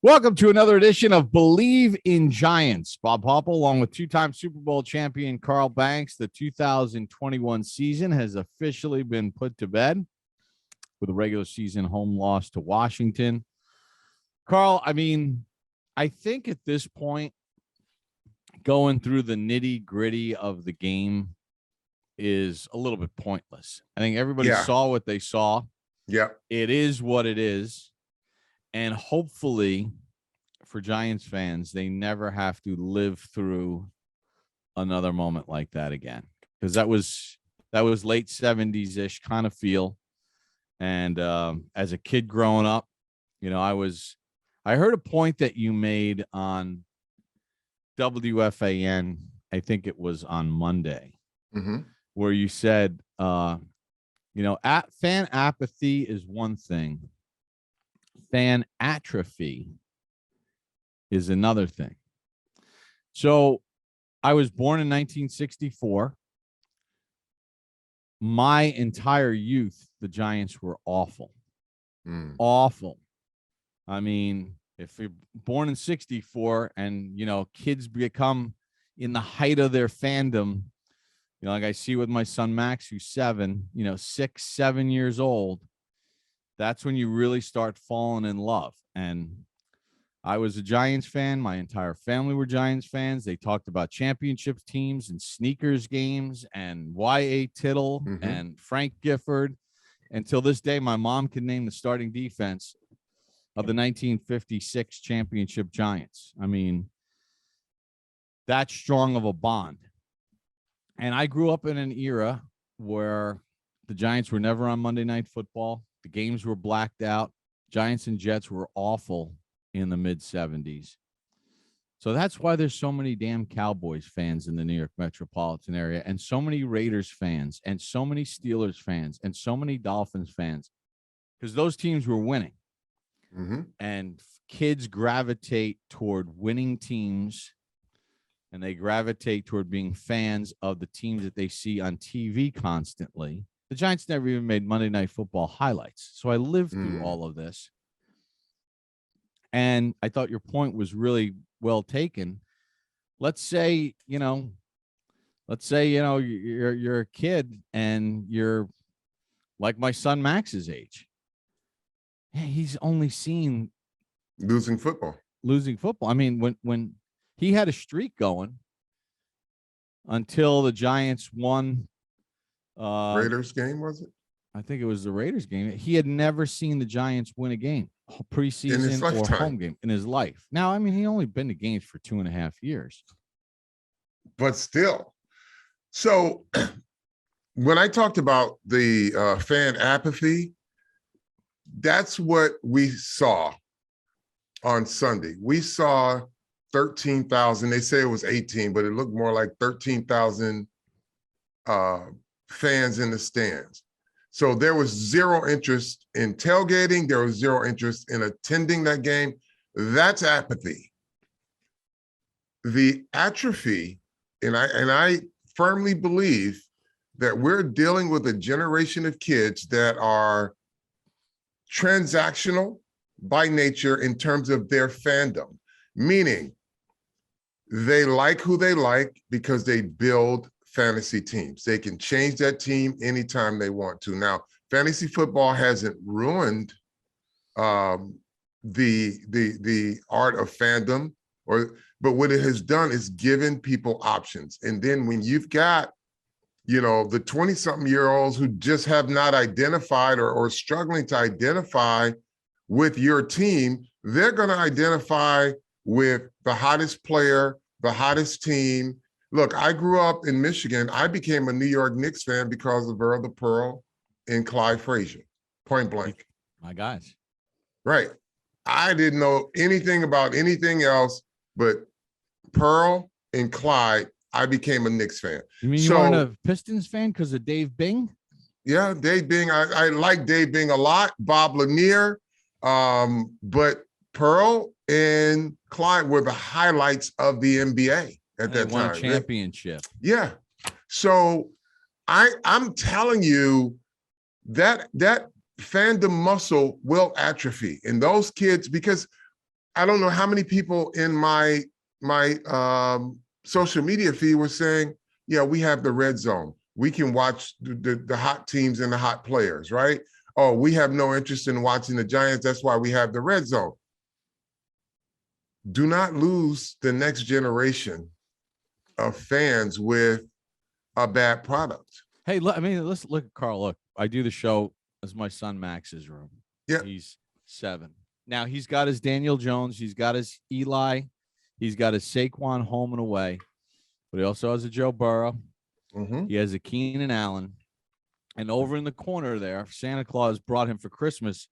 Welcome to another edition of Believe in Giants. Bob Hopple, along with two-time Super Bowl champion Carl Banks. The 2021 season has officially been put to bed with a regular season home loss to Washington. Carl, I think at this point, going through the nitty-gritty of the game is a little bit pointless. I think everybody saw what they saw. Yeah. It is what it is. And hopefully for Giants fans, they never have to live through another moment like that again. Because that was late 70s-ish kind of feel. And as a kid growing up, I heard a point that you made on WFAN, I think it was on Monday, where you said, fan apathy is one thing. Fan atrophy is another thing. So I was born in 1964. My entire youth, the Giants were awful. Awful. I mean, if you're born in 64 and, kids become in the height of their fandom, like I see with my son Max, who's 6, 7 years old, that's when you really start falling in love. And I was a Giants fan. My entire family were Giants fans. They talked about championship teams and sneakers games and Y.A. Tittle and Frank Gifford. Until this day, my mom can name the starting defense of the 1956 championship Giants. I mean, that's strong of a bond. And I grew up in an era where the Giants were never on Monday Night Football. The games were blacked out. Giants and Jets were awful in the mid-70s. So that's why there's so many damn Cowboys fans in the New York metropolitan area, and so many Raiders fans, and so many Steelers fans, and so many Dolphins fans, because those teams were winning. And kids gravitate toward winning teams, and they gravitate toward being fans of the teams that they see on TV constantly. The Giants never even made Monday Night Football highlights. So I lived through all of this. And I thought your point was really well taken. Let's say, you're a kid and you're like my son Max's age. Yeah, he's only seen losing football. I mean, when he had a streak going until the Giants won. Raiders game, was it? I think it was the Raiders game. He had never seen the Giants win a game, preseason or home game, in his life. Now, he only been to games for 2.5 years. But still. So when I talked about the fan apathy, that's what we saw on Sunday. We saw 13,000. They say it was 18, but it looked more like 13,000 fans in the stands. So there was zero interest in tailgating. There was zero interest in attending that game. That's apathy. The atrophy, and I firmly believe that we're dealing with a generation of kids that are transactional by nature in terms of their fandom, meaning they like who they like because they build fantasy teams. They can change that team anytime they want to. Now, fantasy football hasn't ruined the art of fandom, but what it has done is given people options. And then when you've got, the 20-something-year-olds who just have not identified or struggling to identify with your team, they're going to identify with the hottest player, the hottest team. Look, I grew up in Michigan. I became a New York Knicks fan because of Earl the Pearl and Clyde Frazier, point blank. My guys. Right. I didn't know anything about anything else but Pearl and Clyde. I became a Knicks fan. You mean you weren't a Pistons fan because of Dave Bing? Yeah, Dave Bing. I like Dave Bing a lot. Bob Lanier. But Pearl and Clyde were the highlights of the NBA at that time. Won championship. Yeah. So I'm telling you that fandom muscle will atrophy in those kids, because I don't know how many people in my social media feed were saying, yeah, we have the red zone. We can watch the hot teams and the hot players, right? Oh, we have no interest in watching the Giants. That's why we have the red zone. Do not lose the next generation of fans with a bad product. Hey, look, I mean, let's look at Carl. Look, I do the show as my son Max's room. Yeah. He's 7. Now he's got his Daniel Jones. He's got his Eli. He's got his Saquon home and away. But he also has a Joe Burrow. Mm-hmm. He has a Keenan Allen. And over in the corner there, Santa Claus brought him for Christmas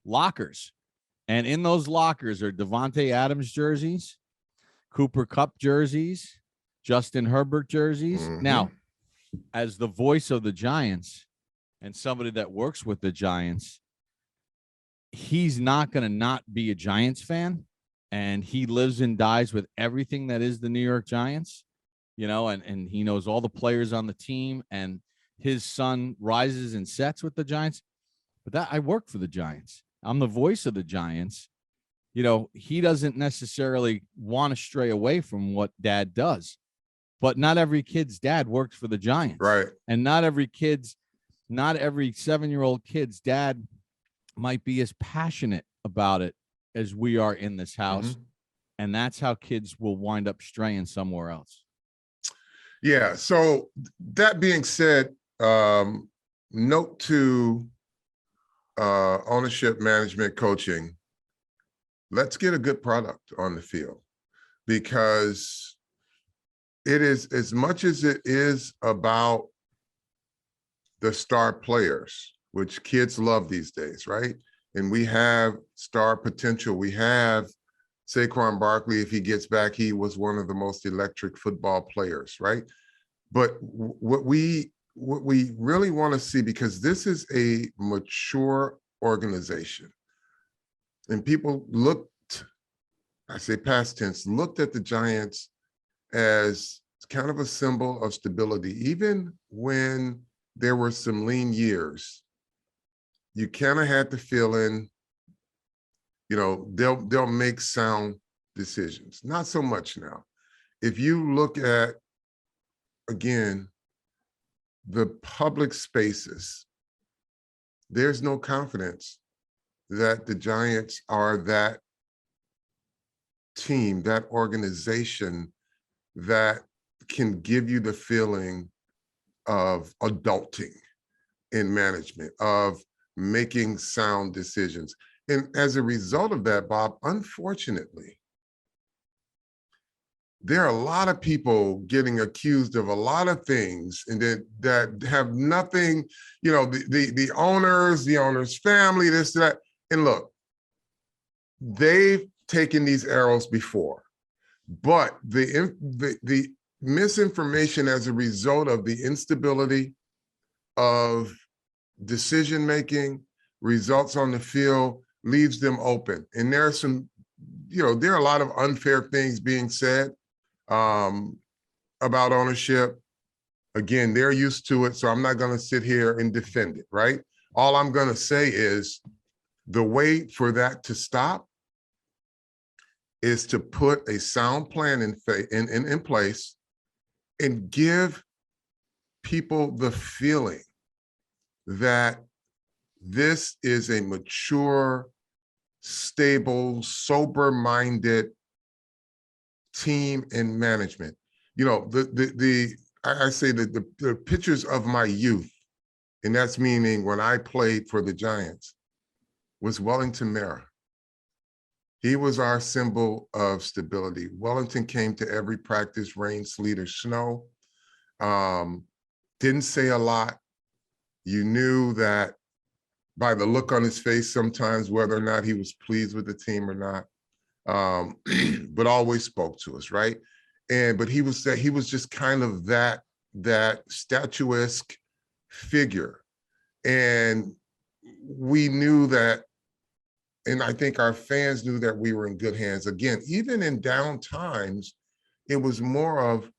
lockers. And in those lockers are Devontae Adams jerseys, Cooper Kupp jerseys, Justin Herbert jerseys. Mm-hmm. Now, as the voice of the Giants and somebody that works with the Giants, he's not going to not be a Giants fan. And he lives and dies with everything that is the New York Giants, you know, and he knows all the players on the team, and his son rises and sets with the Giants. But that, I work for the Giants. I'm the voice of the Giants. You know, he doesn't necessarily want to stray away from what dad does, but not every kid's dad works for the Giants. Right. And not every 7-year-old kid's dad might be as passionate about it as we are in this house. Mm-hmm. And that's how kids will wind up straying somewhere else. Yeah. So that being said, note to ownership, management, coaching, let's get a good product on the field, because it is, as much as it is about the star players, which kids love these days, right? And we have star potential. We have Saquon Barkley. If he gets back, he was one of the most electric football players, right? But what we really want to see, because this is a mature organization, and people looked, I say past tense, looked at the Giants as kind of a symbol of stability. Even when there were some lean years, you kind of had the feeling, you know, they'll make sound decisions. Not so much now. If you look at, again, the public spaces, there's no confidence that the Giants are that team, that organization that can give you the feeling of adulting in management, of making sound decisions. And as a result of that, Bob, unfortunately, there are a lot of people getting accused of a lot of things, and that have nothing, you know, the owner's family, this, that. And look, they've taken these arrows before, but the misinformation as a result of the instability of decision-making, results on the field, leaves them open. And there are some, you know, there are a lot of unfair things being said about ownership. Again, they're used to it, so I'm not going to sit here and defend it, right? All I'm going to say is the way for that to stop is to put a sound plan in place and give people the feeling that this is a mature, stable, sober-minded team and management. You know, I say that the pictures of my youth, and that's meaning when I played for the Giants, was Wellington Mara. He was our symbol of stability. Wellington came to every practice, rain, sleet, or snow. Didn't say a lot. You knew that by the look on his face sometimes whether or not he was pleased with the team or not, but always spoke to us, right? But he was just kind of that statuesque figure. And we knew that, and I think our fans knew that we were in good hands. Again, even in down times, it was more of,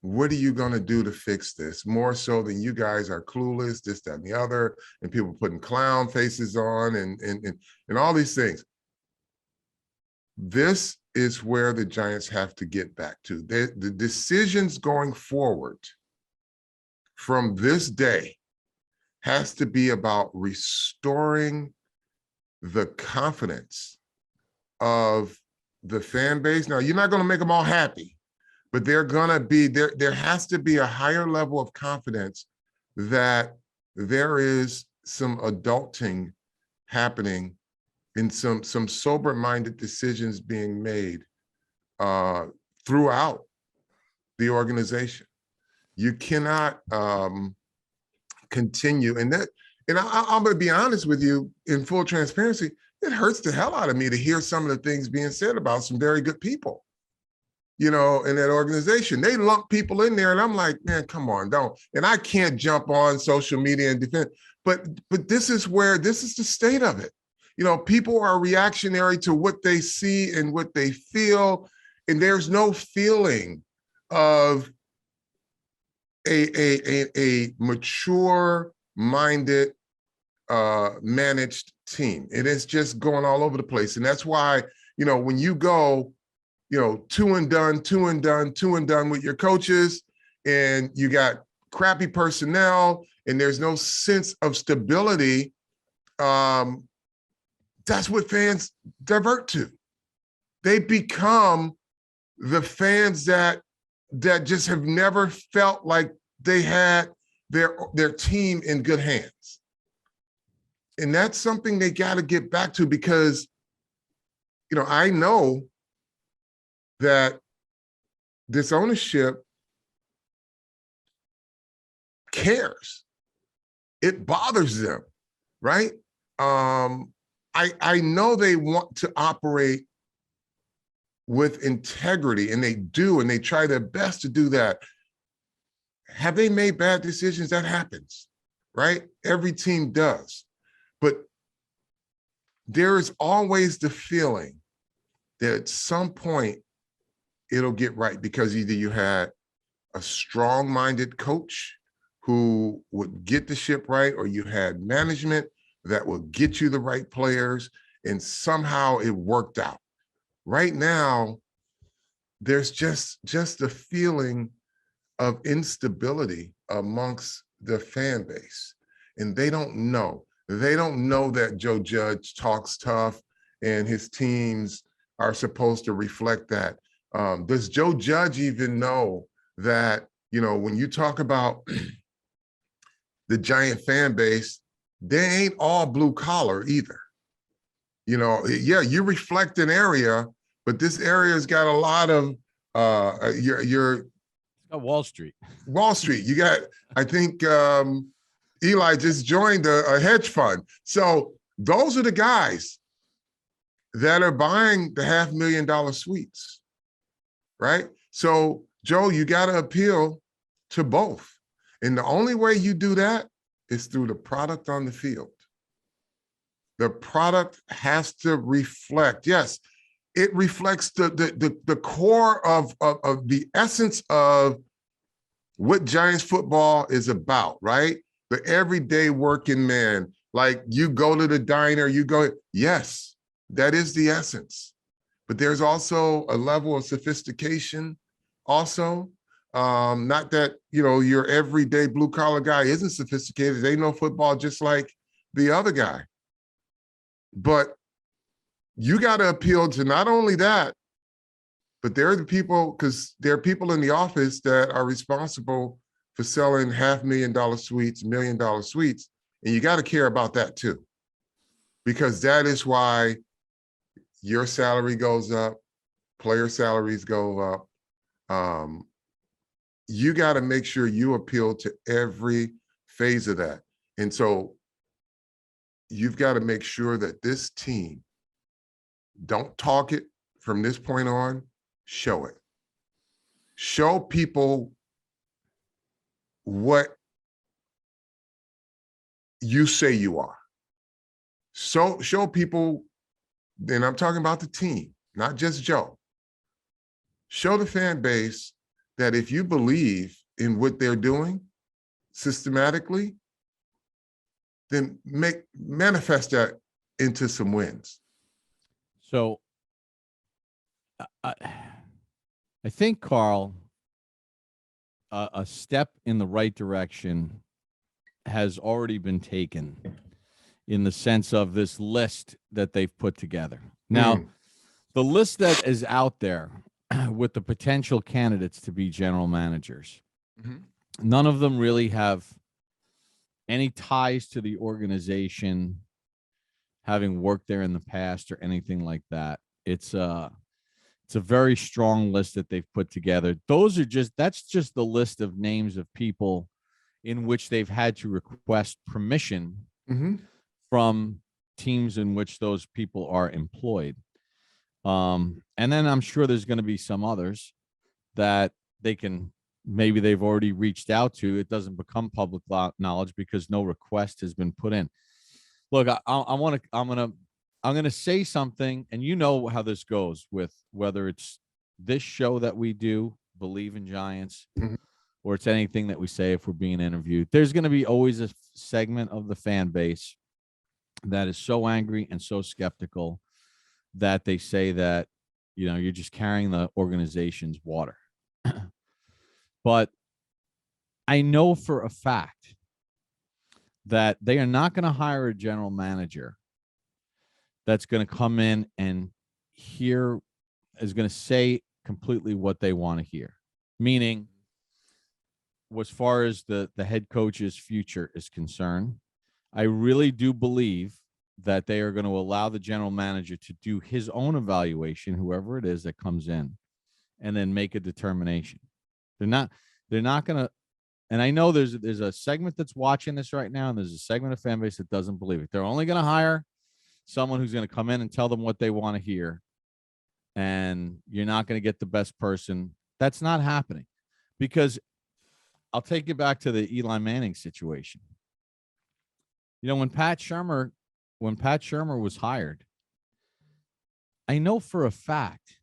what are you going to do to fix this? More so than you guys are clueless, this, that, and the other, and people putting clown faces on and all these things. This is where the Giants have to get back to. The decisions going forward from this day has to be about restoring the confidence of the fan base. Now, you're not going to make them all happy, but they're going to be there. There has to be a higher level of confidence that there is some adulting happening and some sober-minded decisions being made throughout the organization. You cannot continue, and I'm going to be honest with you in full transparency. It hurts the hell out of me to hear some of the things being said about some very good people, in that organization. They lump people in there, and I'm like, man, come on, don't. And I can't jump on social media and defend, but this is the state of it. People are reactionary to what they see and what they feel, and there's no feeling of a mature-minded, managed team. It is just going all over the place. And that's why, when you go, two and done with your coaches, and you got crappy personnel, and there's no sense of stability, that's what fans divert to. They become the fans that just have never felt like they had their team in good hands. And that's something they got to get back to, because, I know that this ownership cares. It bothers them, right? I know they want to operate with integrity, and they do, and they try their best to do that. Have they made bad decisions? That happens, right? Every team does. But there is always the feeling that at some point it'll get right, because either you had a strong-minded coach who would get the ship right, or you had management that will get you the right players, and somehow it worked out. Right now, there's just a feeling of instability amongst the fan base, and they don't know. They don't know that Joe Judge talks tough and his teams are supposed to reflect that. Does Joe Judge even know that, when you talk about the Giant fan base, they ain't all blue collar either. Yeah, you reflect an area, but this area's got a lot of your Wall Street. Wall Street. You got, I think Eli just joined a hedge fund. So those are the guys that are buying the $500,000 suites, right? So Joe, you got to appeal to both. And the only way you do that is through the product on the field. The product has to reflect, yes, it reflects the core of the essence of what Giants football is about, right? The everyday working man. Like, you go to the diner, yes, that is the essence. But there's also a level of sophistication also. Not that, your everyday blue collar guy isn't sophisticated. They know football just like the other guy. But you got to appeal to not only that, but there are the people, because there are people in the office that are responsible for selling $500,000 suites, $1 million suites, and you got to care about that too, because that is why your salary goes up, player salaries go up. You got to make sure you appeal to every phase of that. And so you've got to make sure that this team, don't talk it from this point on, show it. Show people what you say you are. So show people, and I'm talking about the team, not just Joe. Show the fan base that if you believe in what they're doing systematically, then manifest that into some wins. So I think, Carl, a step in the right direction has already been taken in the sense of this list that they've put together. Now, the list that is out there with the potential candidates to be general managers, none of them really have any ties to the organization, having worked there in the past or anything like that. It's a very strong list that they've put together. That's just the list of names of people in which they've had to request permission from teams in which those people are employed. And then I'm sure there's going to be some others that maybe they've already reached out to. It doesn't become public knowledge because no request has been put in. Look, I'm going to say something, and you know how this goes with whether it's this show that we do, Believe in Giants, or it's anything that we say if we're being interviewed. There's going to be always a segment of the fan base that is so angry and so skeptical that they say that, you're just carrying the organization's water. But I know for a fact that they are not going to hire a general manager that's going to come in and is going to say completely what they want to hear. Meaning, as far as the head coach's future is concerned, I really do believe that they are going to allow the general manager to do his own evaluation, whoever it is that comes in, and then make a determination. They're not going to, and I know there's a segment that's watching this right now, and there's a segment of fan base that doesn't believe it. They're only going to hire someone who's going to come in and tell them what they want to hear, and you're not going to get the best person. That's not happening, because I'll take you back to the Eli Manning situation. When Pat Shurmur was hired, I know for a fact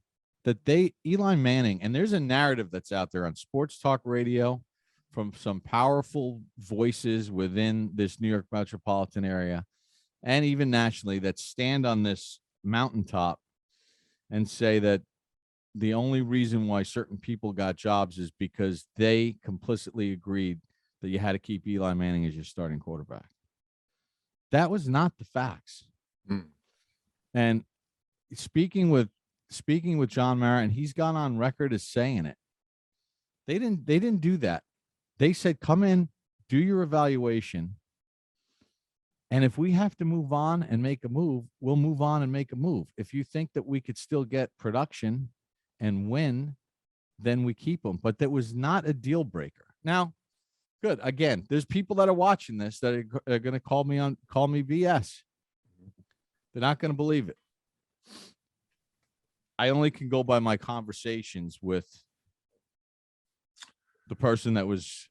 that Eli Manning, and there's a narrative that's out there on sports talk radio from some powerful voices within this New York metropolitan area and even nationally that stand on this mountaintop and say that the only reason why certain people got jobs is because they complicitly agreed that you had to keep Eli Manning as your starting quarterback. That was not the facts. And speaking with John Mara, and he's gone on record as saying it, they didn't do that. They said, come in, do your evaluation, and if we have to move on and make a move, we'll move on and make a move. If you think that we could still get production and win, then we keep them. But that was not a deal breaker. Now, good. Again, there's people that are watching this that are going to call me BS. They're not going to believe it. I only can go by my conversations with the person that was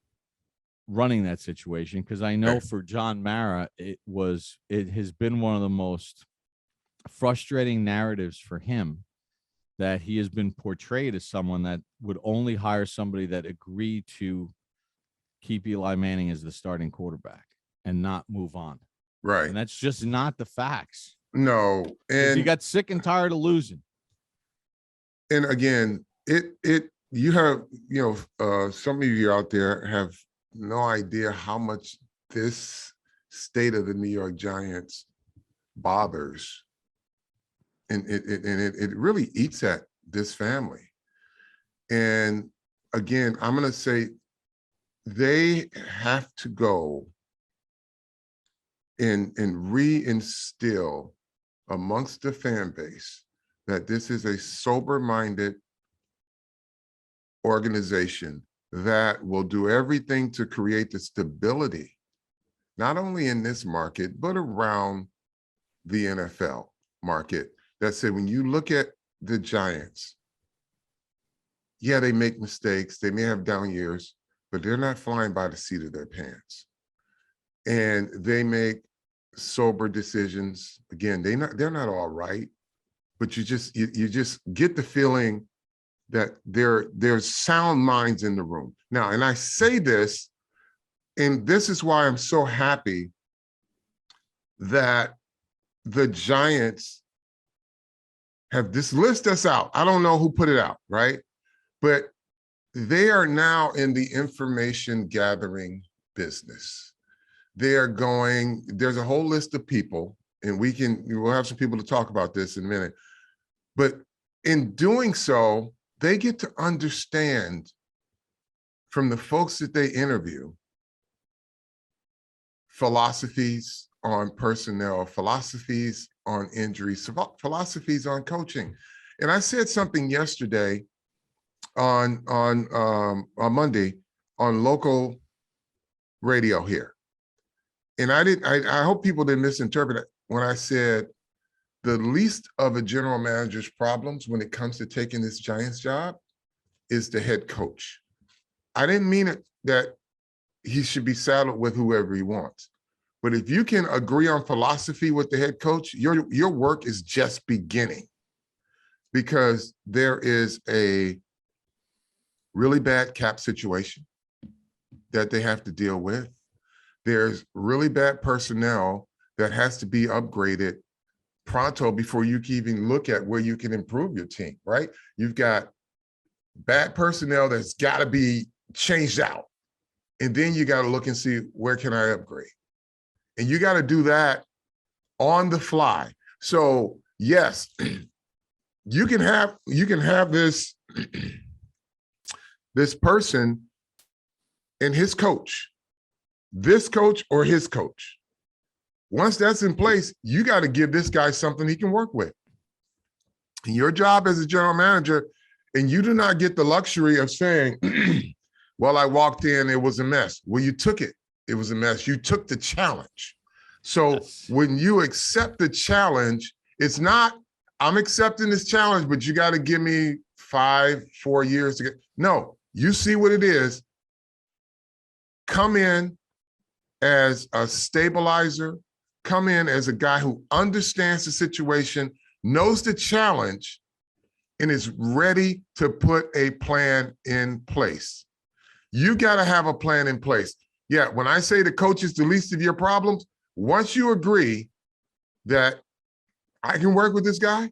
running that situation, because I know for John Mara, it has been one of the most frustrating narratives for him that he has been portrayed as someone that would only hire somebody that agreed to keep Eli Manning as the starting quarterback and not move on. Right. And that's just not the facts. No. And he got sick and tired of losing. And again, you have, some of you out there have no idea how much this state of the New York Giants bothers. And it really eats at this family. And again, I'm going to say they have to go and reinstill amongst the fan base that this is a sober-minded organization that will do everything to create the stability, not only in this market, but around the NFL market. That said, when you look at the Giants, yeah, they make mistakes. They may have down years, but they're not flying by the seat of their pants. And they make sober decisions. Again, they're not all right, but you just get the feeling that there's sound minds in the room. Now, and I say this, and this is why I'm so happy that the Giants have this list that's out. I don't know who put it out, right? But they are now in the information gathering business. They are going, there's a whole list of people, and we'll have some people to talk about this in a minute. But in doing so, they get to understand from the folks that they interview philosophies on personnel, philosophies on injuries, philosophies on coaching. And I said something yesterday on Monday on local radio here. And I hope people didn't misinterpret it when I said the least of a general manager's problems when it comes to taking this Giants job is the head coach. I didn't mean it that he should be saddled with whoever he wants. But if you can agree on philosophy with the head coach, your work is just beginning, because there is a really bad cap situation that they have to deal with. There's really bad personnel that has to be upgraded pronto before you can even look at where you can improve your team, right? You've got bad personnel that's got to be changed out. And then you got to look and see, where can I upgrade? And you got to do that on the fly. So yes, you can have this this person and his coach, this coach or his coach. Once that's in place, you got to give this guy something he can work with. And your job as a general manager, and you do not get the luxury of saying, well, I walked in, it was a mess. Well, you took it. It was a mess. You took the challenge. So yes, when you accept the challenge, it's not, I'm accepting this challenge, but you got to give me 4 years to get. No, you see what it is. Come in as a stabilizer. Come in as a guy who understands the situation, knows the challenge, and is ready to put a plan in place. You got to have a plan in place. Yeah, when I say the coach is the least of your problems, once you agree that I can work with this guy,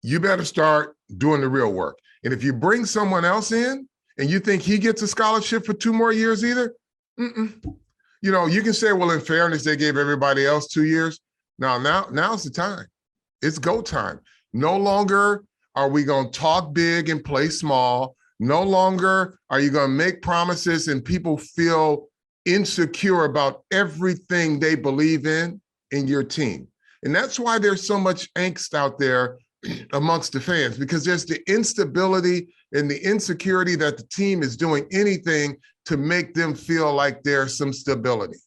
you better start doing the real work. And if you bring someone else in and you think he gets a scholarship for 2 more years either, you know, you can say, well, in fairness, they gave everybody else 2 years. Now's the time. It's go time. No longer are we going to talk big and play small. No longer are you going to make promises and people feel insecure about everything they believe in your team. And that's why there's so much angst out there amongst the fans, because there's the instability and the insecurity that the team is doing anything to make them feel like there's some stability,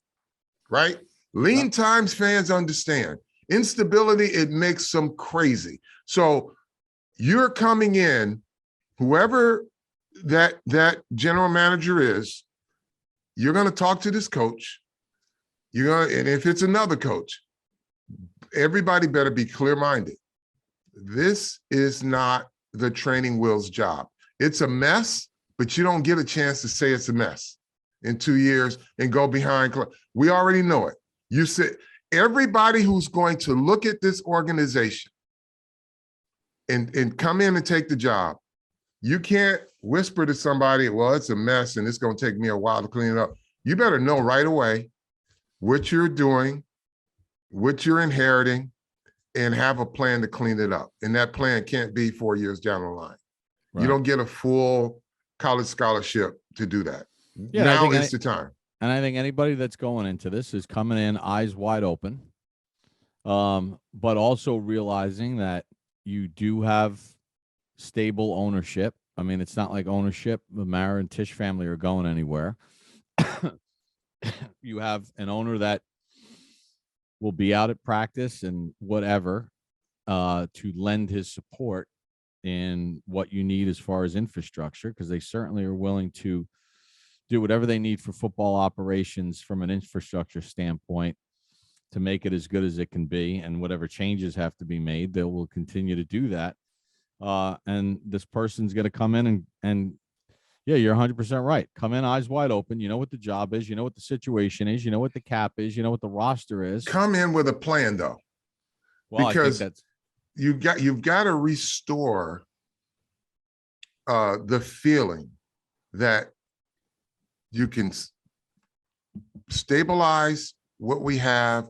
right? Lean times, fans understand. Instability, it makes them crazy. So you're coming in, whoever that general manager is, you're going to talk to this coach. And if it's another coach, everybody better be clear-minded. This is not the training wheel's job. It's a mess, but you don't get a chance to say it's a mess in 2 years and go behind. We already know it. You said everybody who's going to look at this organization and come in and take the job, you can't whisper to somebody, well, it's a mess and it's going to take me a while to clean it up. You better know right away what you're doing, what you're inheriting, and have a plan to clean it up. And that plan can't be 4 years down the line. Right. You don't get a full college scholarship to do that. Yeah, now is the time. And I think anybody that's going into this is coming in eyes wide open, but also realizing that you do have stable ownership. I mean, it's not like ownership, the Mara and Tisch family are going anywhere. You have an owner that will be out at practice and whatever to lend his support in what you need as far as infrastructure, because they certainly are willing to do whatever they need for football operations from an infrastructure standpoint to make it as good as it can be. And whatever changes have to be made, they will continue to do that. And this person's going to come in and yeah, you're 100% right. Come in eyes wide open. You know what the job is. You know what the situation is. You know what the cap is. You know what the roster is. Come in with a plan, though. Well, because I think that's you've got to restore the feeling that you can stabilize what we have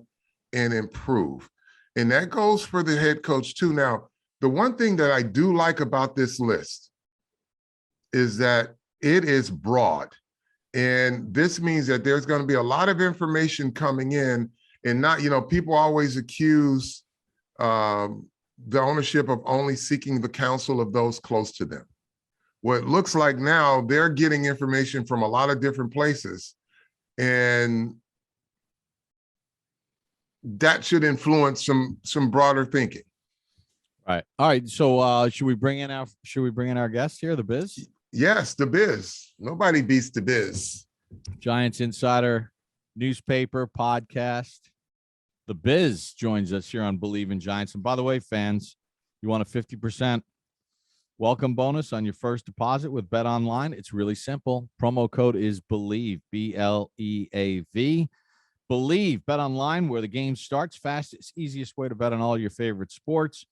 and improve. And that goes for the head coach too. Now, the one thing that I do like about this list is that it is broad. And this means that there's going to be a lot of information coming in, and not, people always accuse the ownership of only seeking the counsel of those close to them. What it looks like now, they're getting information from a lot of different places, and that should influence some broader thinking. right. All right. So should we bring in our guest here, the Biz? Yes, the Biz. Nobody beats the Biz. Giants Insider newspaper podcast. The Biz joins us here on Believe in Giants. And by the way, fans, you want a 50% welcome bonus on your first deposit with Bet Online. It's really simple. Promo code is Believe, BLEAV. Believe, Bet Online, where the game starts. Fastest, easiest way to bet on all your favorite sports.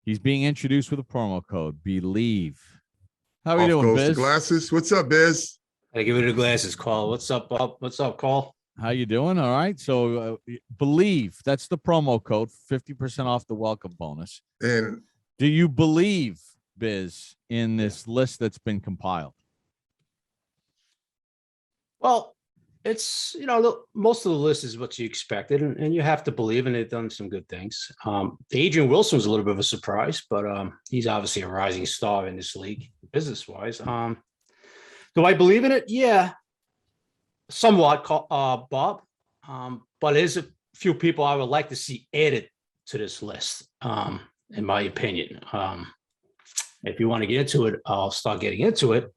He's being introduced with a promo code, Believe. How are you doing, Biz? Glasses. What's up, Biz? I give it the glasses, Carl. What's up, Bob? What's up, Carl? How you doing? All right. So Believe, that's the promo code, 50% off the welcome bonus. And do you believe, Biz, in this list that's been compiled? Well, it's, most of the list is what you expected, and you have to believe, and they've done some good things. Adrian Wilson was a little bit of a surprise, but he's obviously a rising star in this league, business-wise. Do I believe in it? Yeah, somewhat, Bob. But there's a few people I would like to see added to this list, in my opinion. If you want to get into it, I'll start getting into it.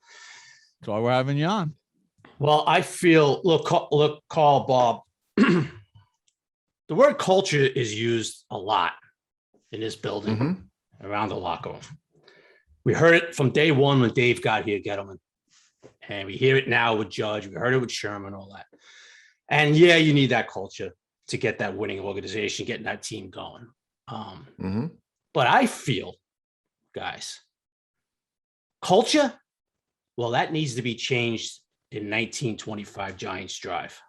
That's why we're having you on. Well, I feel, look, Carl, Bob, the word culture is used a lot in this building, around the locker room. We heard it from day one when Dave got here, Gettleman. And we hear it now with Judge. We heard it with Sherman, all that. And yeah, you need that culture to get that winning organization, getting that team going. But I feel, guys, culture, well, that needs to be changed in 1925 Giants Drive.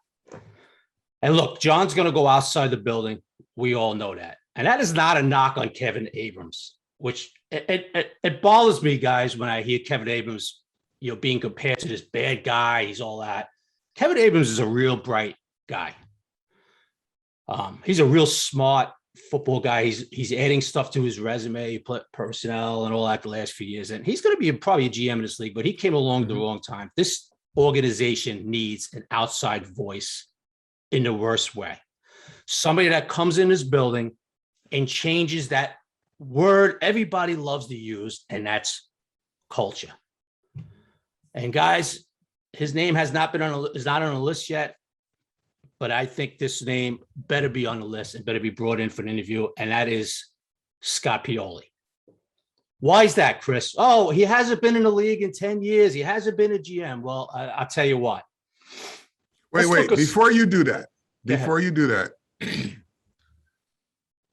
And look, John's going to go outside the building. We all know that. And that is not a knock on Kevin Abrams, which it bothers me, guys, when I hear Kevin Abrams, being compared to this bad guy. He's all that. Kevin Abrams is a real bright guy. He's a real smart football guy. He's adding stuff to his resume, personnel, and all that the last few years. And he's going to be probably a GM in this league, but he came along at the wrong time. This organization needs an outside voice in the worst way. Somebody that comes in this building and changes that word everybody loves to use, and that's culture. And guys, his name is not on the list yet, but I think this name better be on the list and better be brought in for an interview, and that is Scott Pioli. Why is that, Chris? Oh, he hasn't been in the league in 10 years. He hasn't been a GM. Well, I'll tell you what. Wait, before you do that,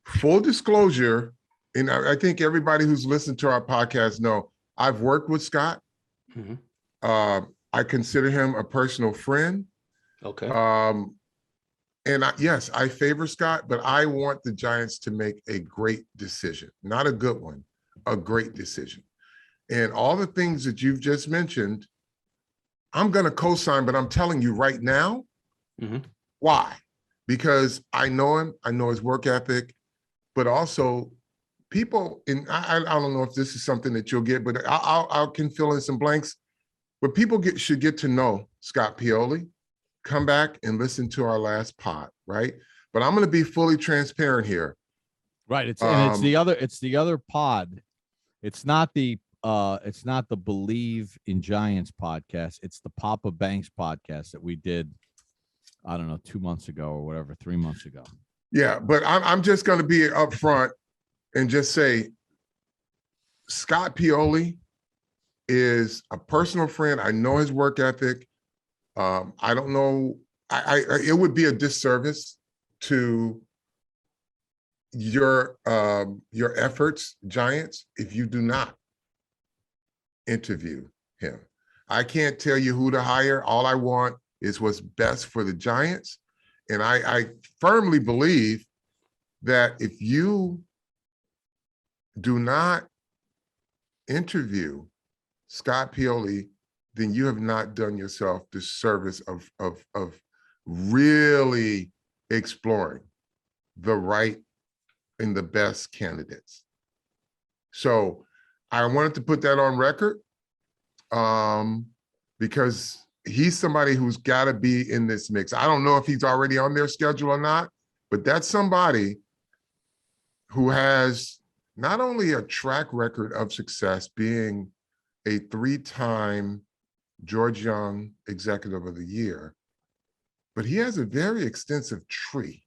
full disclosure, and I think everybody who's listened to our podcast know, I've worked with Scott. I consider him a personal friend. Okay. And yes, I favor Scott, but I want the Giants to make a great decision, not a good one, a great decision. And all the things that you've just mentioned, I'm going to co-sign, but I'm telling you right now, why? Because I know him, I know his work ethic, but also people, and I don't know if this is something that you'll get, but I can fill in some blanks. But people should get to know Scott Pioli. Come back and listen to our last pod, right? But I'm going to be fully transparent here. Right. It's the other pod. It's not the Believe in Giants podcast. It's the Papa Banks podcast that we did, I don't know, 2 months ago or whatever, 3 months ago. Yeah, but I'm just going to be upfront and just say Scott Pioli is a personal friend. I know his work ethic. I don't know. It would be a disservice to your efforts, Giants, if you do not interview him. I can't tell you who to hire. All I want is what's best for the Giants. And I firmly believe that if you do not interview Scott Pioli, then you have not done yourself the service of really exploring the right and the best candidates. So I wanted to put that on record because he's somebody who's got to be in this mix. I don't know if he's already on their schedule or not, but that's somebody who has not only a track record of success being a 3-time George Young Executive of the Year, but he has a very extensive tree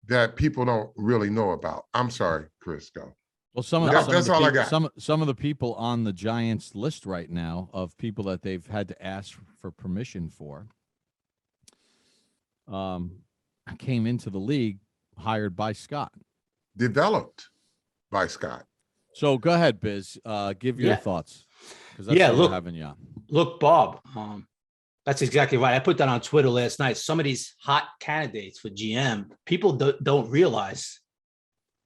that people don't really know about. I'm sorry, Chris, go. Well, that's all I got. Some of the people on the Giants list right now of people that they've had to ask for permission for came into the league hired by Scott. Developed by Scott. So go ahead, Biz. Give your thoughts. That's what we're having you on. Look, Bob, that's exactly right. I put that on Twitter last night. Some of these hot candidates for GM, people don't realize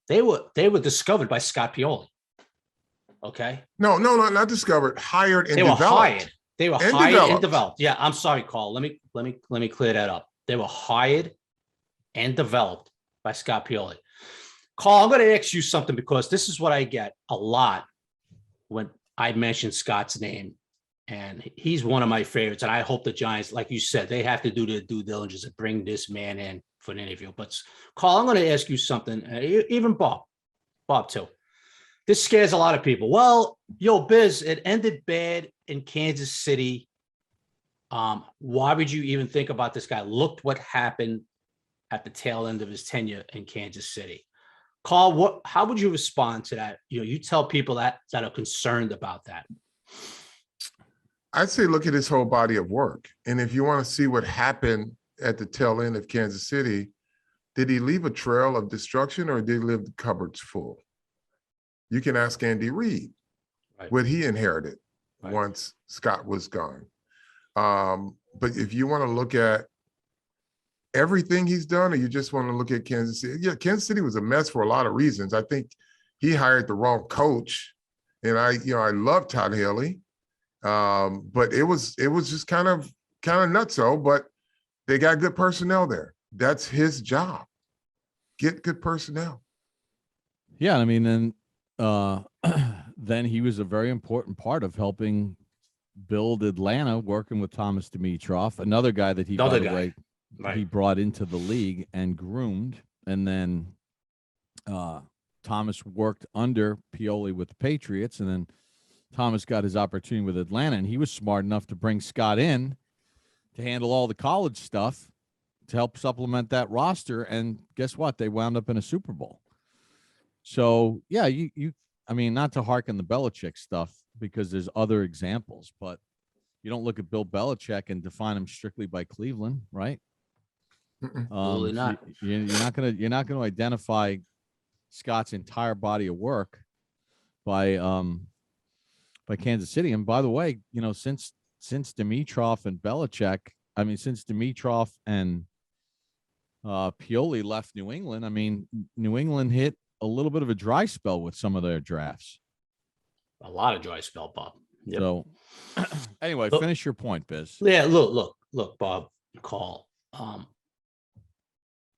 they were discovered by Scott Pioli. Okay. No, not discovered. Hired and developed. They were hired and developed. Yeah, I'm sorry, Carl. Let me clear that up. They were hired and developed by Scott Pioli. Carl, I'm going to ask you something because this is what I get a lot when I mention Scott's name, and he's one of my favorites. And I hope the Giants, like you said, they have to do their due diligence and bring this man in for an interview. But Carl, I'm going to ask you something. Even Bob too. This scares a lot of people. Well, Biz, it ended bad in Kansas City. Why would you even think about this guy? Look what happened at the tail end of his tenure in Kansas City. Carl, how would you respond to that? You tell people that are concerned about that. I'd say look at his whole body of work. And if you want to see what happened at the tail end of Kansas City, did he leave a trail of destruction or did he leave the cupboards full? You can ask Andy Reid what he inherited once Scott was gone. But if you want to look at everything he's done, or you just want to look at Kansas City? Yeah, Kansas City was a mess for a lot of reasons. I think he hired the wrong coach, and I love Todd Haley, but it was just kind of nutso. But they got good personnel there. That's his job. Get good personnel. Yeah, I mean, then he was a very important part of helping build Atlanta, working with Thomas Dimitroff, another guy that he he brought into the league and groomed. And then Thomas worked under Pioli with the Patriots, and then Thomas got his opportunity with Atlanta, and he was smart enough to bring Scott in to handle all the college stuff to help supplement that roster. And guess what? They wound up in a Super Bowl. So, yeah, I mean, not to hearken the Belichick stuff because there's other examples, but you don't look at Bill Belichick and define him strictly by Cleveland, right? Absolutely not. You're not gonna identify Scott's entire body of work by Kansas City. And by the way, since Dimitroff and Belichick, since Dimitroff and Pioli left New England, New England hit a little bit of a dry spell with some of their drafts. A lot of dry spell, Bob. Yep. So anyway, finish your point, Biz. Yeah, look, Bob, Carl.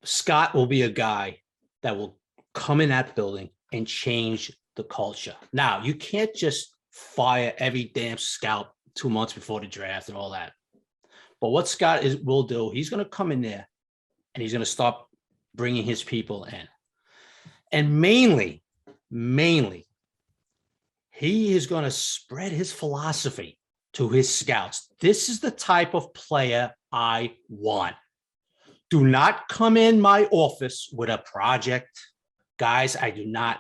Scott will be a guy that will come in that building and change the culture. Now, you can't just fire every damn scout 2 months before the draft and all that. But what Scott will do, he's going to come in there and he's going to start bringing his people in. And mainly, he is going to spread his philosophy to his scouts. This is the type of player I want. Do not come in my office with a project. Guys, I do not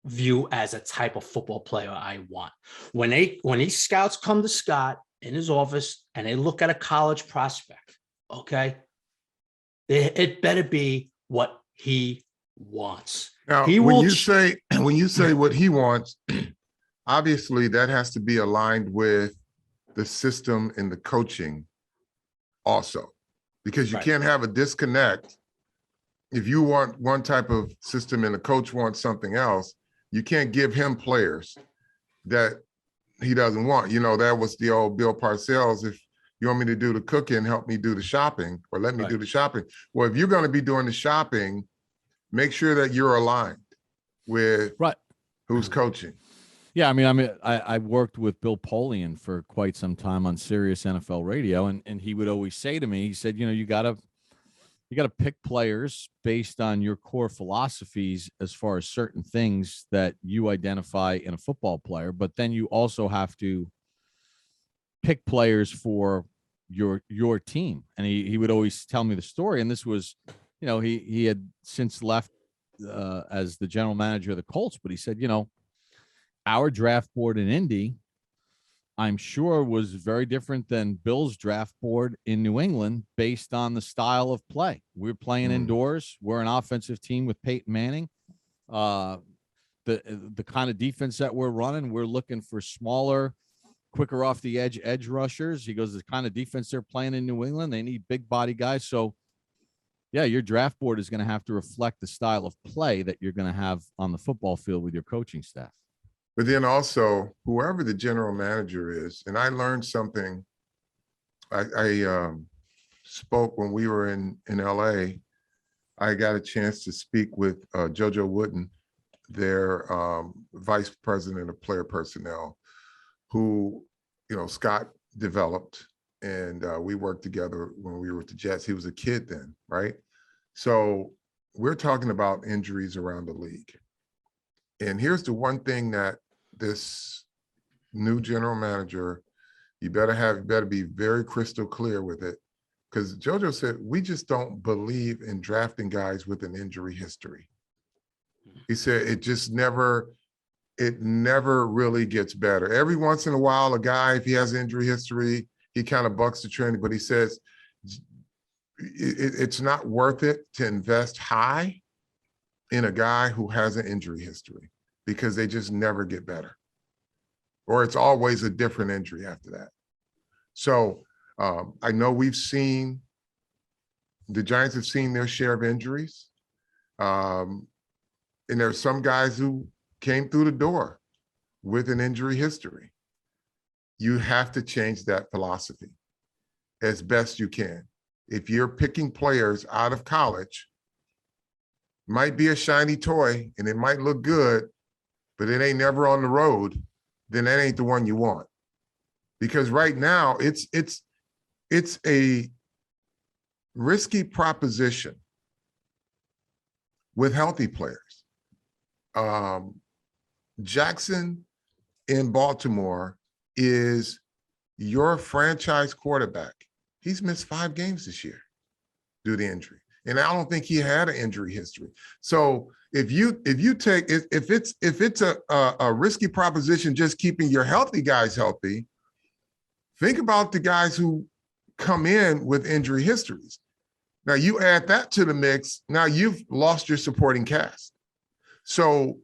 view as a type of football player I want. When these scouts come to Scott in his office and they look at a college prospect, okay, it better be what he wants. Now, He when will you say what he wants, obviously that has to be aligned with the system and the coaching also, because you Right. can't have a disconnect. If you want one type of system and the coach wants something else, you can't give him players that he doesn't want. You know, that was the old Bill Parcells. If you want me to do the cooking, help me do the shopping, or let me do the shopping. Well, if you're going to be doing the shopping, make sure that you're aligned with who's coaching. Yeah, I mean, I worked with Bill Polian for quite some time on Sirius NFL Radio, and he would always say to me, he said, you know, you gotta pick players based on your core philosophies as far as certain things that you identify in a football player, but then you also have to pick players for your team. And he would always tell me the story, and this was, you know, he had since left as the general manager of the Colts, but he said, you know, our draft board in Indy, I'm sure, was very different than Bill's draft board in New England based on the style of play. We're playing indoors. We're an offensive team with Peyton Manning. The kind of defense that we're running, we're looking for smaller, quicker off the edge rushers. He goes, the kind of defense they're playing in New England, they need big body guys. So, yeah, your draft board is going to have to reflect the style of play that you're going to have on the football field with your coaching staff. But then also, whoever the general manager is, and I learned something. I spoke when we were in LA. I got a chance to speak with JoJo Wooden, their vice president of player personnel, who, you know, Scott developed, and we worked together when we were with the Jets. He was a kid then, right? So we're talking about injuries around the league. And here's the one thing that this new general manager, you better be very crystal clear with it. Because JoJo said, we just don't believe in drafting guys with an injury history. He said, it never really gets better. Every once in a while, a guy, if he has injury history, he kind of bucks the trend, but he says, it's not worth it to invest high in a guy who has an injury history, because they just never get better, or it's always a different injury after that. So I know the Giants have seen their share of injuries. And there's some guys who came through the door with an injury history. You have to change that philosophy as best you can. If you're picking players out of college, might be a shiny toy and it might look good, but it ain't never on the road, then that ain't the one you want. Because right now it's a risky proposition with healthy players. Jackson in Baltimore is your franchise quarterback. He's missed 5 games this year due to injury. And I don't think he had an injury history. So if it's a risky proposition just keeping your healthy guys healthy, think about the guys who come in with injury histories. Now you add that to the mix, now you've lost your supporting cast. So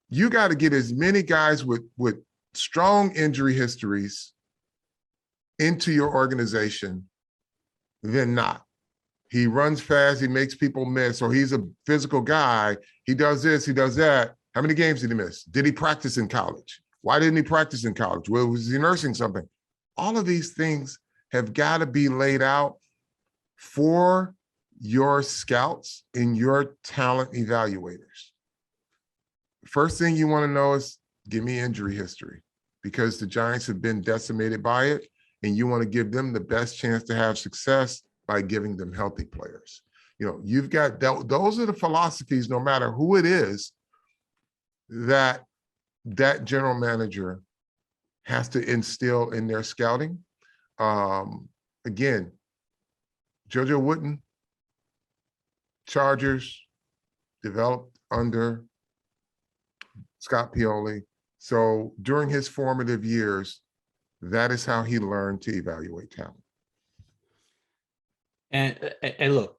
you got to get as many guys with strong injury histories into your organization than not. He runs fast, he makes people miss, or he's a physical guy. He does this, he does that. How many games did he miss? Did he practice in college? Why didn't he practice in college? Well, was he nursing something? All of these things have got to be laid out for your scouts and your talent evaluators. First thing you want to know is, give me injury history, because the Giants have been decimated by it, and you want to give them the best chance to have success by giving them healthy players. You know, you've got those are the philosophies, no matter who it is, that general manager has to instill in their scouting. Again, JoJo Wooden, Chargers, developed under Scott Pioli. So during his formative years, that is how he learned to evaluate talent. And look,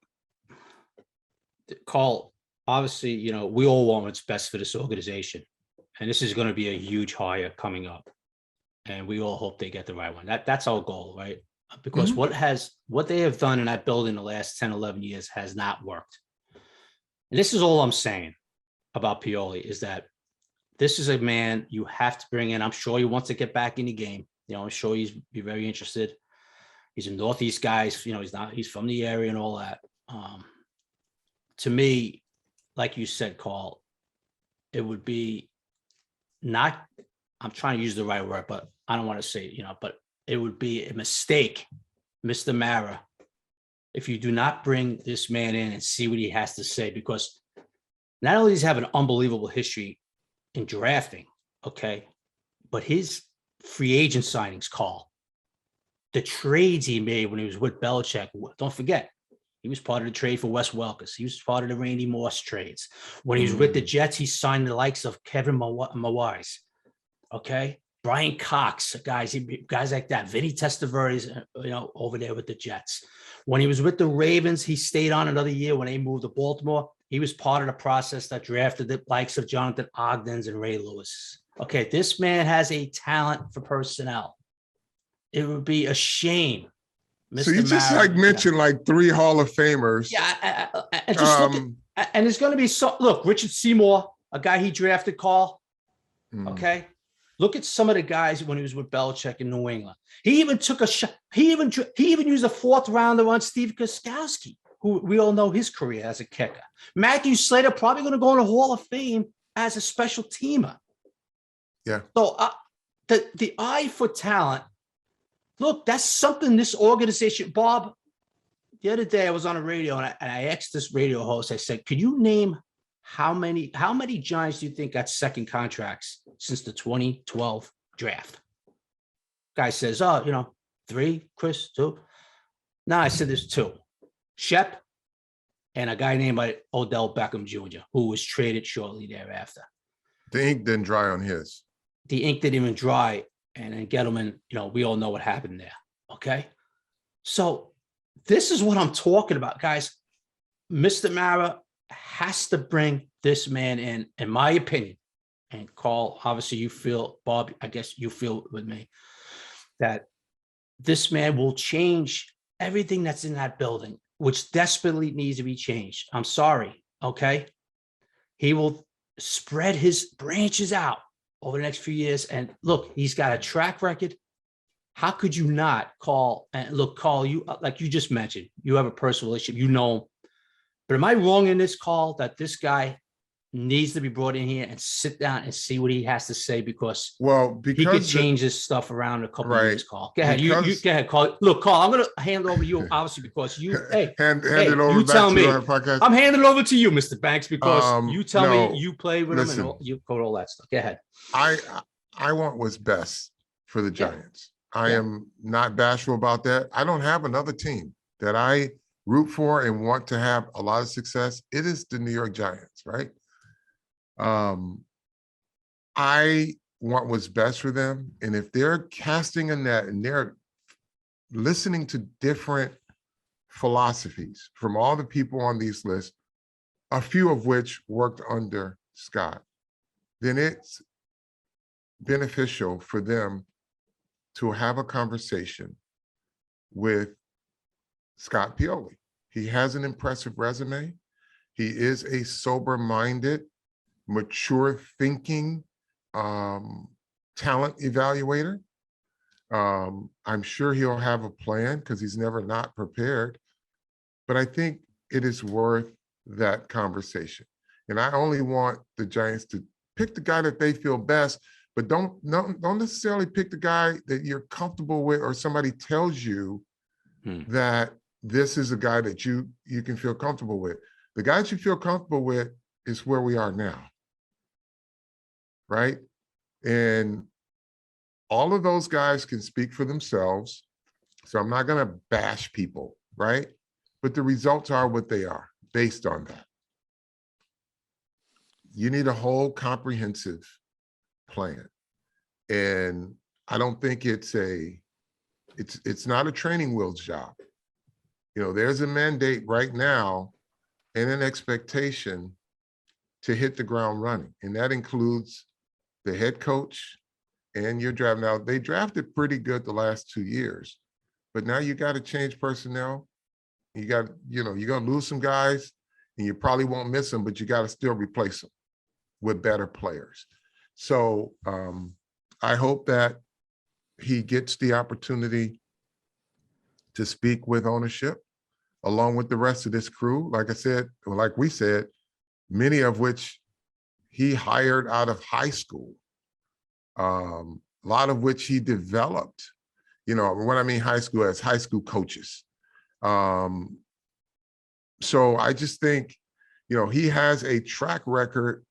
Carl, obviously, you know, we all want what's best for this organization. And this is going to be a huge hire coming up. And we all hope they get the right one. That's our goal, right? Because what they have done in that building the last 10, 11 years has not worked. And this is all I'm saying about Pioli is that this is a man you have to bring in. I'm sure he wants to get back in the game. You know, I'm sure he's be very interested. He's a Northeast guy. You know, he's from the area and all that. To me, like you said, Carl, it would be not, I'm trying to use the right word, but I don't want to say, you know, but it would be a mistake, Mr. Mara, if you do not bring this man in and see what he has to say, because not only does he have an unbelievable history in drafting, okay, but his free agent signings, Carl, the trades he made when he was with Belichick, don't forget, he was part of the trade for Wes Welker. He was part of the Randy Moss trades. When he was with the Jets, he signed the likes of Kevin Mawais, okay, Brian Cox, guys like that, Vinny Testaverde, you know, over there with the Jets. When he was with the Ravens, he stayed on another year when they moved to Baltimore. He was part of the process that drafted the likes of Jonathan Ogden's and Ray Lewis. Okay, this man has a talent for personnel. It would be a shame. Mr. So you just mentioned like 3 Hall of Famers. Yeah, and just look at, and it's going to be so. Look, Richard Seymour, a guy he drafted, Carl. Okay, look at some of the guys when he was with Belichick in New England. He even took a shot. He even used a 4th rounder on Steve Gostkowski, who we all know his career as a kicker. Matthew Slater probably going to go in the Hall of Fame as a special teamer. Yeah. So the eye for talent. Look, that's something this organization, Bob, the other day I was on a radio and I asked this radio host, I said, could you name how many Giants do you think got second contracts since the 2012 draft? Guy says, 3, Chris, 2. No, I said there's 2. Shep and a guy named Odell Beckham Jr., who was traded shortly thereafter. The ink didn't dry on his. The ink didn't even dry. And then Gettleman, you know, we all know what happened there. Okay. So this is what I'm talking about, guys. Mr. Mara has to bring this man in my opinion. And Carl, obviously you feel, Bob, I guess you feel with me, that this man will change everything that's in that building, which desperately needs to be changed. I'm sorry. Okay. He will spread his branches out over the next few years. And look, he's got a track record. How could you not call? And look, Carl, you, like you just mentioned, you have a personal relationship, you know him. But am I wrong in this, call that this guy needs to be brought in here and sit down and see what he has to say? Because he could change his stuff around in a couple of years, Carl. Go ahead. You go ahead, Carl. Look, Carl, I'm going to hand it over to you, obviously, because you, hand it over you tell me. I'm handing it over to you, Mr. Banks, because you tell me you play with him and you go to all that stuff. Go ahead. I want what's best for the Giants. I am not bashful about that. I don't have another team that I root for and want to have a lot of success. It is the New York Giants, right? I want what's best for them. And if they're casting a net and they're listening to different philosophies from all the people on these lists, a few of which worked under Scott, then it's beneficial for them to have a conversation with Scott Pioli. He has an impressive resume. He is a sober-minded, mature thinking talent evaluator. I'm sure he'll have a plan because he's never not prepared. But I think it is worth that conversation. And I only want the Giants to pick the guy that they feel best, but don't necessarily pick the guy that you're comfortable with or somebody tells you that this is a guy that you can feel comfortable with. The guys you feel comfortable with is where we are now, right? And all of those guys can speak for themselves, so I'm not going to bash people, right? But the results are what they are based on that. You need a whole comprehensive plan. And I don't think it's not a training wheels job. You know, there's a mandate right now and an expectation to hit the ground running. And that includes the head coach and your draft. Now, they drafted pretty good the last 2 years, but now you got to change personnel. You got, you're going to lose some guys and you probably won't miss them, but you got to still replace them with better players. So I hope that he gets the opportunity to speak with ownership along with the rest of this crew. Like I said, like we said, many of which he hired out of high school, a lot of which he developed. What I mean high school as high school coaches. So I just think, he has a track record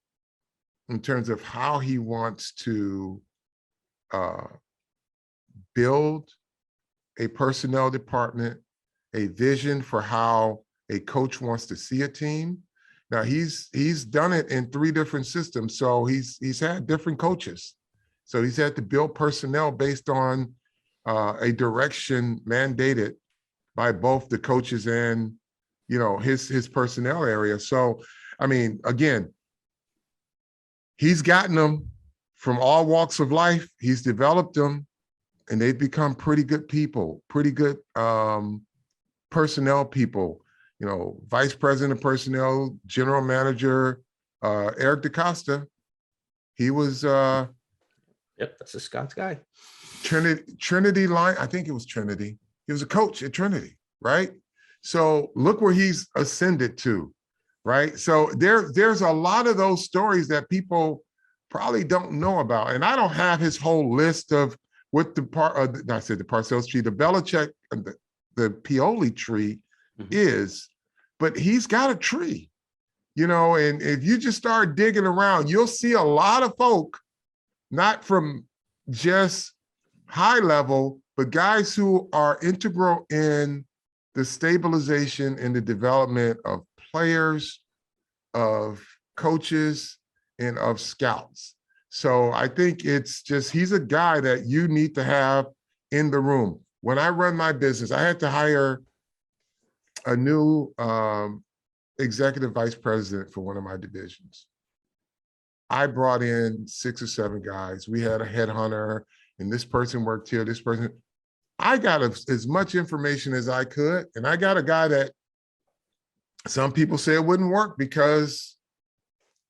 in terms of how he wants to build a personnel department, a vision for how a coach wants to see a team. Now he's done it in 3 different systems. So he's had different coaches. So he's had to build personnel based on a direction mandated by both the coaches and, his personnel area. So, I mean, again, he's gotten them from all walks of life. He's developed them and they've become pretty good people, pretty good personnel people, vice president of personnel, general manager, Eric DaCosta. He was, Yep, that's a Scott's guy. Trinity line. I think it was Trinity. He was a coach at Trinity, right? So look where he's ascended to, right? So there's a lot of those stories that people probably don't know about. And I don't have his whole list of what the Parcells tree, the Belichick, the Pioli tree is, but he's got a tree, and if you just start digging around, you'll see a lot of folk, not from just high level, but guys who are integral in the stabilization and the development of players, of coaches, and of scouts. So I think it's just, he's a guy that you need to have in the room. When I run my business, I had to hire a new executive vice president for one of my divisions. I brought in 6 or 7 guys. We had a headhunter, and this person worked here, this person. I got as much information as I could, and I got a guy that some people say it wouldn't work because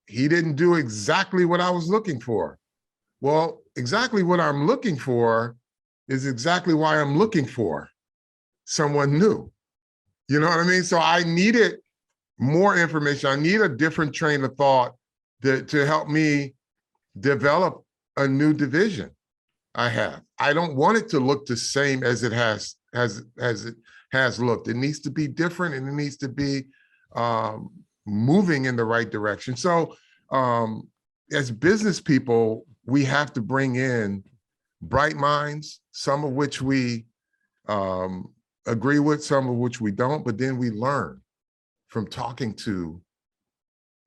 he didn't do exactly what I was looking for. Well, exactly what I'm looking for is exactly why I'm looking for someone new. You know what I mean? So I needed more information. I need a different train of thought to help me develop a new division. I don't want it to look the same as it has looked. It needs to be different, and it needs to be moving in the right direction. So as business people, we have to bring in bright minds, some of which we agree with, some of which we don't, but then we learn from talking to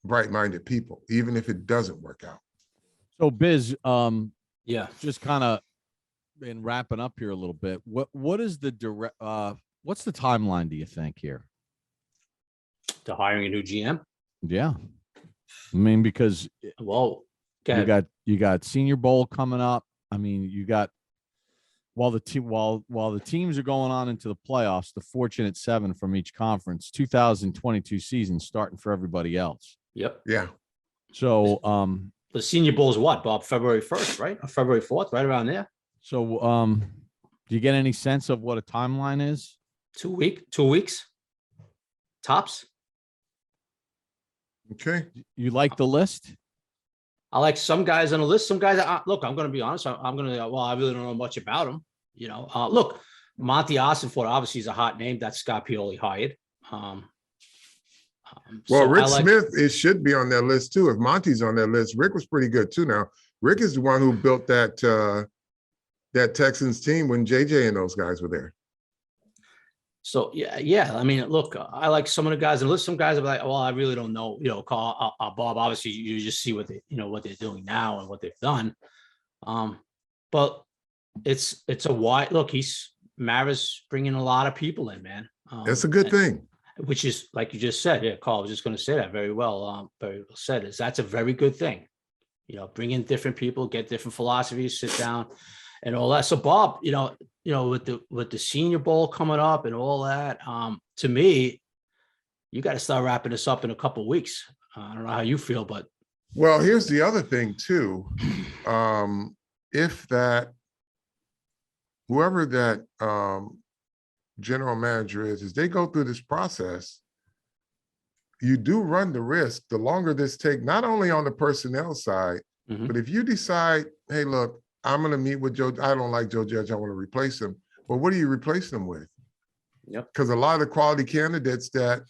bright-minded people, even if it doesn't work out. So Biz, yeah, just kind of in wrapping up here a little bit, what is the what's the timeline, do you think, here? To hiring a new GM? Yeah. I mean, because you got Senior Bowl coming up. I mean, you got while the teams are going on into the playoffs, the fortunate 7 from each conference, 2022 season starting for everybody else. Yep. Yeah. So the Senior Bowl is what, Bob? February 1st, right? Or February 4th, right around there. So do you get any sense of what a timeline is? 2 weeks tops. Okay. You like the list? I like some guys on the list. Some guys, look, I'm going to be honest. I really don't know much about them. Look, Monty Ossenford obviously is a hot name that Scott Pioli hired. Well, Rick Smith, it should be on their list too. If Monty's on their list, Rick was pretty good too. Now, Rick is the one who built that Texans team when JJ and those guys were there. So yeah. I mean, look, I like some of the guys, and list some guys are like, well, I really don't know. Bob. Obviously, you just see what what they're doing now and what they've done. But it's a wide look. Mara's bringing a lot of people in, man. That's a good thing. which is like you just said. Yeah, Carl, I was just going to say that very well. Very well said. That's a very good thing. Bring in different people, get different philosophies, sit down, and all that. So, Bob, with the Senior Bowl coming up and all that, to me, you got to start wrapping this up in a couple of weeks. I don't know how you feel, but well, here's the other thing too. If that whoever that general manager is they go through this process, you do run the risk, the longer this takes, not only on the personnel side, but if you decide, hey, look, I'm going to meet with Joe. I don't like Joe Judge. I want to replace him. Well, what do you replace them with? Yep. Because a lot of the quality candidates that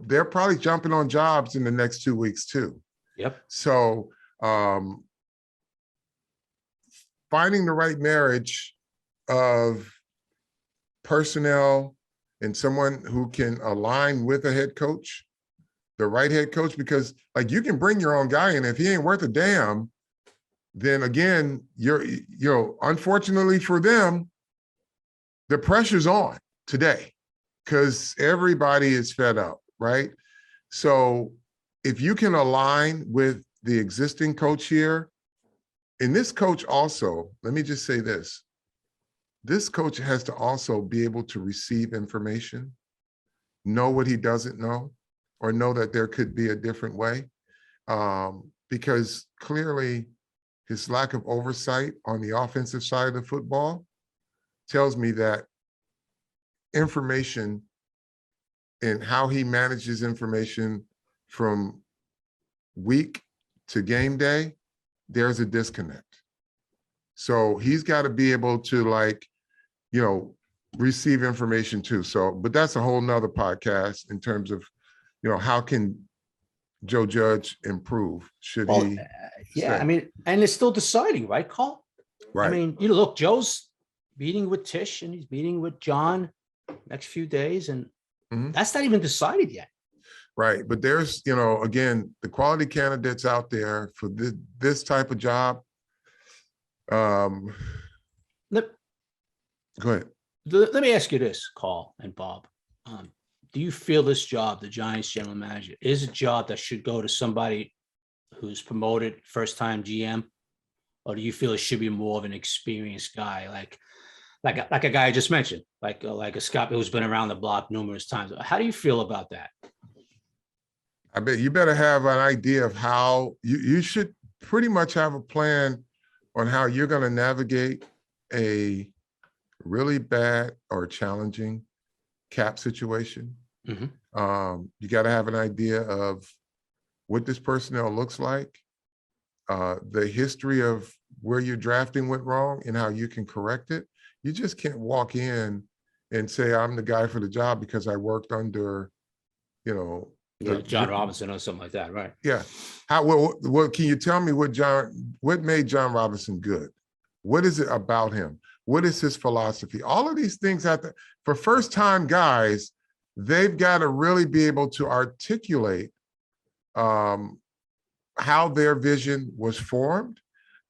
they're probably jumping on jobs in the next 2 weeks too. Yep. So finding the right marriage of personnel and someone who can align with a head coach, the right head coach, because like you can bring your own guy in. If he ain't worth a damn, then again, unfortunately for them, the pressure's on today because everybody is fed up, right? So if you can align with the existing coach here, and this coach also, let me just say this coach has to also be able to receive information, know what he doesn't know, or know that there could be a different way. Because clearly his lack of oversight on the offensive side of the football tells me that information and how he manages information from week to game day, there's a disconnect. So he's got to be able to receive information too. So, but that's a whole nother podcast in terms of, how can Joe Judge improve? Should he? Yeah, stay? I mean, and it's still deciding, right, Carl? Right. I mean, look, Joe's meeting with Tish and he's meeting with John next few days, and that's not even decided yet. Right. But there's, again, the quality candidates out there for this type of job. Go ahead. Let me ask you this, Carl and Bob. Do you feel this job, the Giants general manager, is a job that should go to somebody who's promoted, first-time GM, or do you feel it should be more of an experienced guy, like a guy I just mentioned, like a Scott who's been around the block numerous times? How do you feel about that? I bet you better have an idea of how you should pretty much have a plan on how you're going to navigate a really bad or challenging cap situation. You got to have an idea of what this personnel looks like, the history of where your drafting went wrong and how you can correct it. You just can't walk in and say, I'm the guy for the job because I worked under, John Robinson or something like that, right? Yeah. What can you tell me what made John Robinson good? What is it about him? What is his philosophy? All of these things for first-time guys, they've got to really be able to articulate how their vision was formed.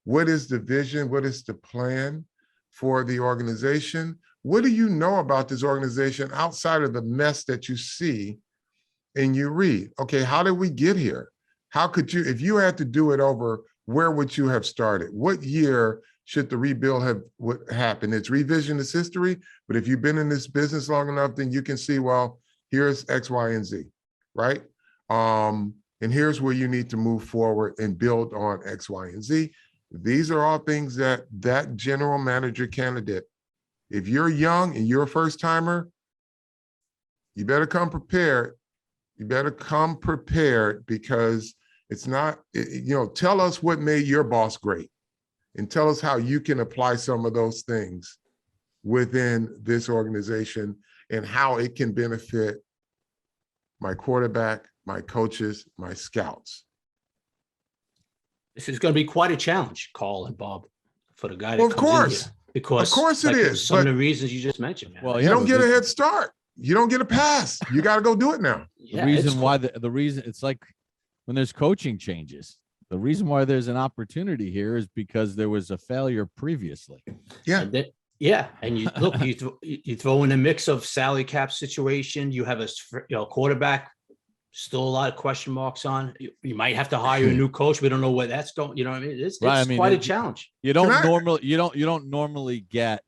What is the vision? What is the plan for the organization? What do you know about this organization outside of the mess that you see and you read? Okay, how did we get here? How could you, if you had to do it over, where would you have started? What year should the rebuild have happened? It's revisionist history, but if you've been in this business long enough, then you can see, well, here's X, Y, and Z, right? And here's where you need to move forward and build on X, Y, and Z. These are all things that general manager candidate, if you're young and you're a first timer, you better come prepared. You better come prepared because it's not, tell us what made your boss great and tell us how you can apply some of those things within this organization and how it can benefit my quarterback, my coaches, my scouts. This is going to be quite a challenge, Carl and Bob, for the guy that Well, of comes course. in here. Because of course it is. Some of the reasons you just mentioned. Man. Well, you don't get a head start. You don't get a pass. You got to go do it now. The reason why the reason it's like when there's coaching changes, the reason why there's an opportunity here is because there was a failure previously. Yeah. Yeah, and you look, you throw in a mix of salary cap situation. You have a quarterback, still a lot of question marks on. You might have to hire a new coach. We don't know where that's going. You know what I mean? It's Right. I mean, quite a challenge. You don't normally get.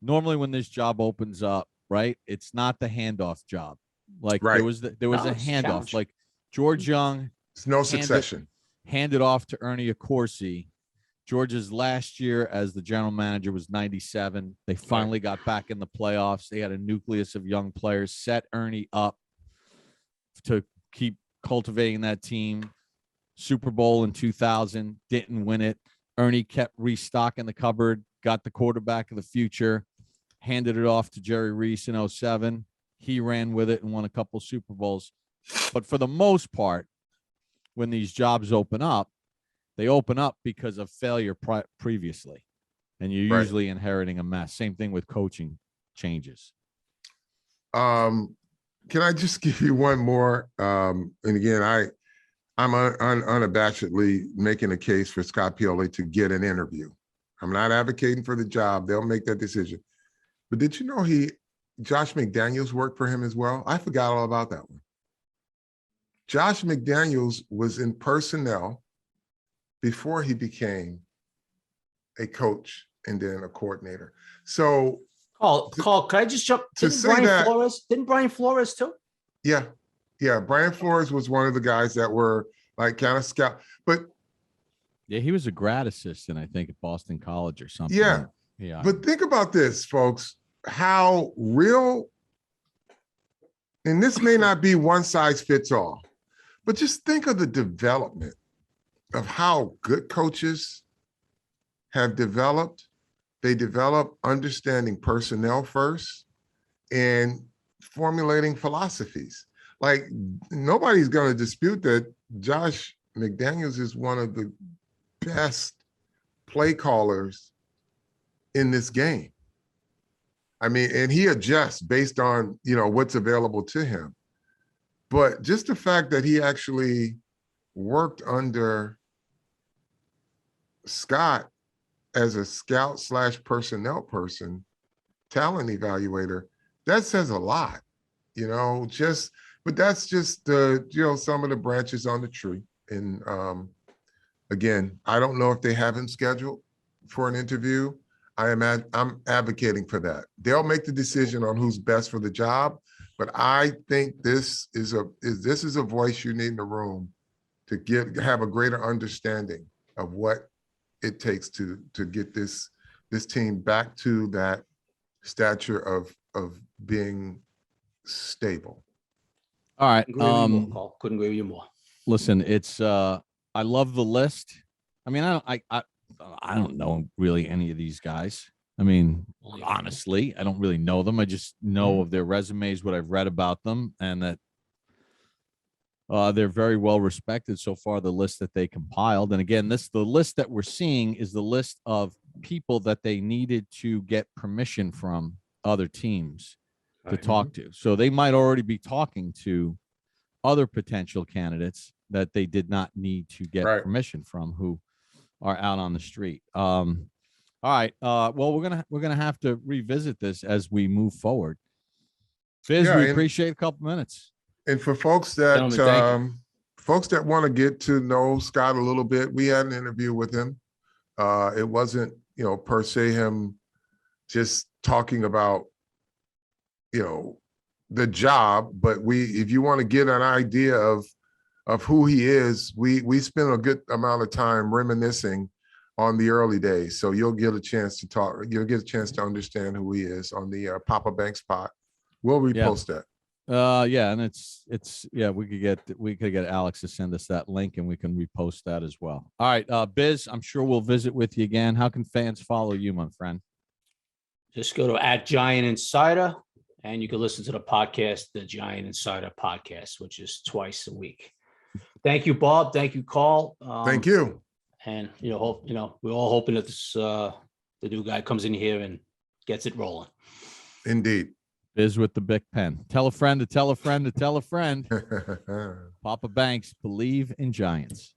Normally, when this job opens up, right, it's not the handoff job. Like Right. there was a handoff. Challenge. Like George Young, It's no succession. handed off to Ernie Accorsi. George's last year as the general manager was 97. They finally got back in the playoffs. They had a nucleus of young players, set Ernie up to keep cultivating that team. Super Bowl in 2000, didn't win it. Ernie kept restocking the cupboard, got the quarterback of the future, handed it off to Jerry Reese in 07. He ran with it and won a couple Super Bowls. But for the most part, when these jobs open up, they open up because of failure previously, and you're usually inheriting a mess. Same thing with coaching changes. Can I just give you one more? And again, I'm unabashedly making a case for Scott Pioli to get an interview. I'm not advocating for the job. They'll make that decision. But did you know Josh McDaniels worked for him as well? I forgot all about that one. Josh McDaniels was in personnel before he became a coach and then a coordinator. So, Can I just jump? Didn't Brian Flores too? Yeah. Brian Flores was one of the guys that were like kind of scout, but yeah, he was a grad assistant, I think, at Boston College or something. Yeah. But think about this, folks, how real, and this may not be one size fits all, but just think of the development of how good coaches have developed. They develop understanding personnel first and formulating philosophies. Like, nobody's going to dispute that Josh McDaniels is one of the best play callers in this game. I mean, and he adjusts based on, what's available to him. But just the fact that he actually worked under Scott as a scout / personnel person, talent evaluator, that says a lot, but that's just some of the branches on the tree. And again, I don't know if they have him scheduled for an interview. I'm advocating for that. They'll make the decision on who's best for the job, but I think this is a voice you need in the room to have a greater understanding of what it takes to get this team back to that stature of being stable. All right. Couldn't agree with you more. Listen, it's I love the list. I mean, I don't know really any of these guys. I mean, honestly, I don't really know them. I just know of their resumes, what I've read about them, and that they're very well respected so far, the list that they compiled. And again, the list that we're seeing is the list of people that they needed to get permission from other teams to talk to. So they might already be talking to other potential candidates that they did not need to get permission from, who are out on the street. All right. Well, we're gonna have to revisit this as we move forward. Biz, we appreciate a couple minutes. And for folks that want to get to know Scott a little bit, we had an interview with him. It wasn't, per se him just talking about, the job, but if you want to get an idea of who he is, we spent a good amount of time reminiscing on the early days. So you'll get a chance to talk. You'll get a chance to understand who he is on the Papa Banks pot. We'll repost that. Yeah, and it's we could get Alex to send us that link, and we can repost that as well. All right, Biz, I'm sure we'll visit with you again. How can fans follow you, my friend? Just go to @GiantInsider, and you can listen to the podcast, the Giant Insider podcast, which is twice a week. Thank you, Bob. Thank you, Carl. Thank you. And we're all hoping that this the new guy comes in here and gets it rolling. Indeed. Biz with the big pen. Tell a friend to tell a friend to tell a friend. Papa Banks, believe in Giants.